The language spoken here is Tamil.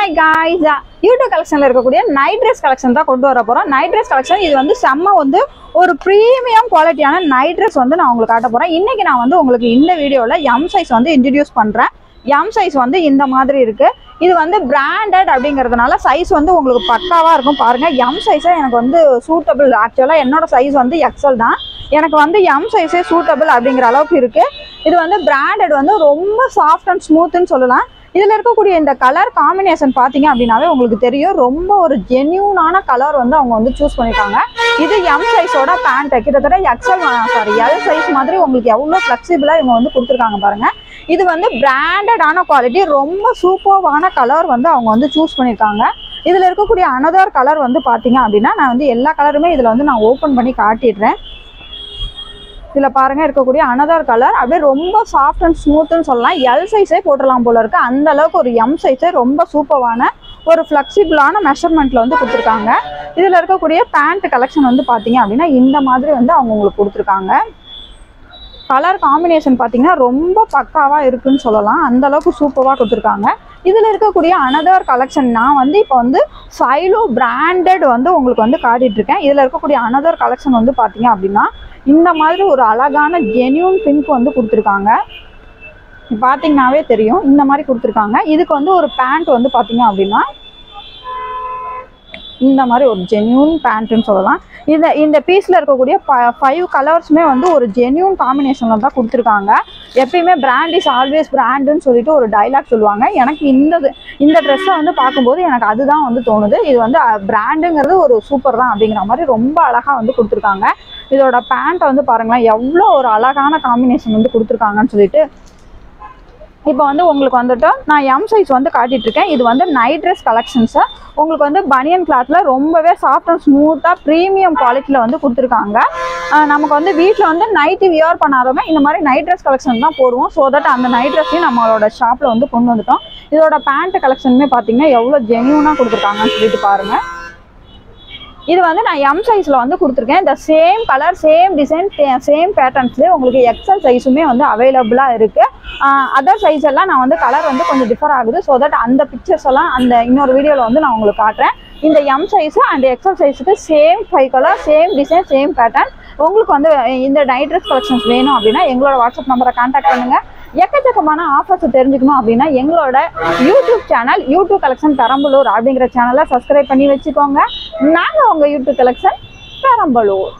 Hi guys, YouTube collection la irukkudiya night dress collection da kondu vara porom. Night dress collection idu vandu semma vandu ஒரு பிரீமியம் குவாலிட்டியான நைட் ட்ரெஸ் வந்து நான் உங்களுக்கு காட்ட போறேன். இன்னைக்கு நான் வந்து உங்களுக்கு இந்த வீடியோல M சைஸ் வந்து இன்ட்ரோ듀ce பண்றேன். M சைஸ் வந்து இந்த மாதிரி இருக்கு. இது வந்து பிராண்டட் அப்படிங்கிறதுனால சைஸ் வந்து உங்களுக்கு பக்காவா இருக்கும். பாருங்க M சைஸே எனக்கு வந்து சூட்டபிள். ஆக்சுவலா என்னோட சைஸ் வந்து XL தான். எனக்கு வந்து M சைஸே சூட்டபிள் அப்படிங்கிற அளவுக்கு இருக்கு. இது வந்து பிராண்டட் வந்து ரொம்ப சாஃப்ட் அண்ட் ஸ்மூத்னு சொல்லலாம். இதில் இருக்கக்கூடிய இந்த கலர் காம்பினேஷன் பார்த்தீங்க அப்படின்னாவே உங்களுக்கு தெரியும். ரொம்ப ஒரு ஜென்யூனான கலர் வந்து அவங்க வந்து சூஸ் பண்ணியிருக்காங்க. இது M சைஸோட பேண்ட்டு கிட்டத்தட்ட எல் சைஸ் மாதிரி உங்களுக்கு எவ்வளோ ஃப்ளெக்சிபிளாக இவங்க வந்து கொடுத்துருக்காங்க பாருங்கள். இது வந்து பிராண்டடான குவாலிட்டி, ரொம்ப சூப்பர்வான கலர் வந்து அவங்க வந்து சூஸ் பண்ணியிருக்காங்க. இதில் இருக்கக்கூடிய அனதர் கலர் வந்து பார்த்தீங்க அப்படின்னா நான் வந்து எல்லா கலருமே இதில் வந்து நான் ஓப்பன் பண்ணி காட்டிடுறேன். இதில் பாருங்கள் இருக்கக்கூடிய அனதர் கலர் அப்படியே ரொம்ப சாஃப்ட் அண்ட் ஸ்மூத்துன்னு சொல்லலாம். எல் சைஸே போட்டுடலாம் போல இருக்குது. அந்த அளவுக்கு ஒரு M சைஸே ரொம்ப சூப்பரான ஒரு ஃப்ளெக்சிபிளான மெஷர்மெண்ட்டில் வந்து கொடுத்துருக்காங்க. இதில் இருக்கக்கூடிய பேண்ட் கலெக்ஷன் வந்து பார்த்தீங்க அப்படின்னா இந்த மாதிரி வந்து அவங்க உங்களுக்கு கொடுத்துருக்காங்க. கலர் காம்பினேஷன் பார்த்தீங்கன்னா ரொம்ப பக்காவாக இருக்குன்னு சொல்லலாம். அந்த அளவுக்கு சூப்பராக கொடுத்துருக்காங்க. இதில் இருக்கக்கூடிய அனதர் கலெக்ஷன் நான் வந்து இப்போ வந்து சைலோ பிராண்டட் வந்து உங்களுக்கு வந்து காட்டிகிட்ருக்கேன். இதில் இருக்கக்கூடிய அனதர் கலெக்ஷன் வந்து பார்த்தீங்க அப்படின்னா இந்த மாதிரி ஒரு அழகான ஜென்யூன் பிங்க் வந்து கொடுத்துருக்காங்க. பார்த்தீங்கன்னாவே தெரியும் இந்த மாதிரி கொடுத்துருக்காங்க. இதுக்கு வந்து ஒரு பேண்ட் வந்து பார்த்தீங்க அப்படின்னா இந்த மாதிரி ஒரு ஜென்யூன் பேண்ட்டுன்னு சொல்லலாம். இந்த பீஸில் இருக்கக்கூடிய 5 கலர்ஸுமே வந்து ஒரு ஜென்யூன் காம்பினேஷனில் தான் கொடுத்துருக்காங்க. எப்பயுமே பிராண்ட் இஸ் ஆல்வேஸ் பிராண்டுன்னு சொல்லிட்டு ஒரு டைலாக் சொல்லுவாங்க. எனக்கு இந்த ட்ரெஸ்ஸை வந்து பார்க்கும்போது எனக்கு அதுதான் வந்து தோணுது. இது வந்து பிராண்டுங்கிறது ஒரு சூப்பர் தான் அப்படிங்கிற மாதிரி ரொம்ப அழகாக வந்து கொடுத்துருக்காங்க. இதோட பேண்ட்டை வந்து பாருங்களேன் எவ்வளோ ஒரு அழகான காம்பினேஷன் வந்து கொடுத்துருக்காங்கன்னு சொல்லிட்டு. இப்போ வந்து உங்களுக்கு வந்துட்டு நான் M சைஸ் வந்து காட்டிகிட்ருக்கேன். இது வந்து நைட் ட்ரெஸ் கலெக்ஷன்ஸு. உங்களுக்கு வந்து பனியன் கிளாத்தில் ரொம்பவே சாஃப்ட் அண்ட் ஸ்மூத்தாக ப்ரீமியம் குவாலிட்டியில் வந்து கொடுத்துருக்காங்க. நமக்கு வந்து வீட்டில் வந்து நைட்டு வியர் பண்ணாதவங்க இந்த மாதிரி நைட் ட்ரெஸ் கலெக்ஷன் தான் போடுவோம். ஸோ தட் அந்த நைட் ட்ரெஸ்ஸையும் நம்மளோட ஷாப்பில் வந்து கொண்டு வந்துட்டோம். இதோட பேண்ட் கலெக்ஷனுமே பார்த்தீங்கன்னா எவ்வளோ ஜென்யூனாக கொடுத்துருக்காங்கன்னு சொல்லிட்டு பாருங்கள். இது வந்து நான் M சைஸில் வந்து கொடுத்துருக்கேன். இந்த same colour, same design, same பேட்டர்ன்ஸ்லேயே உங்களுக்கு XL சைஸுமே வந்து அவைலபிளாக இருக்குது. அதர் சைஸ் எல்லாம் நான் வந்து கலர் வந்து கொஞ்சம் டிஃபர் ஆகுது. ஸோ தட் அந்த பிக்சர்ஸ் எல்லாம் அந்த இன்னொரு வீடியோவில் வந்து நான் உங்களுக்கு காட்டுறேன். இந்த M சைஸு அண்ட் XL சைஸுக்கு same 5 colour, same design, same pattern. உங்களுக்கு வந்து இந்த நைட் ட்ரெஸ் கலெக்ஷன்ஸ் வேணும் அப்படின்னா எங்களோட வாட்ஸ்அப் நம்பரை கான்டாக்ட் பண்ணுங்கள். எக்கச்சக்கமான ஆஃபர்ஸ் தெரிஞ்சுக்கணும் அப்படின்னா எங்களோட YouTube channel YouTube collection Perambalur அப்படிங்கிற சேனலை சப்ஸ்கிரைப் பண்ணி வச்சுக்கோங்க. நாங்கள் உங்கள் யூடியூப் கலெக்ஷன் பெரம்பலூர்.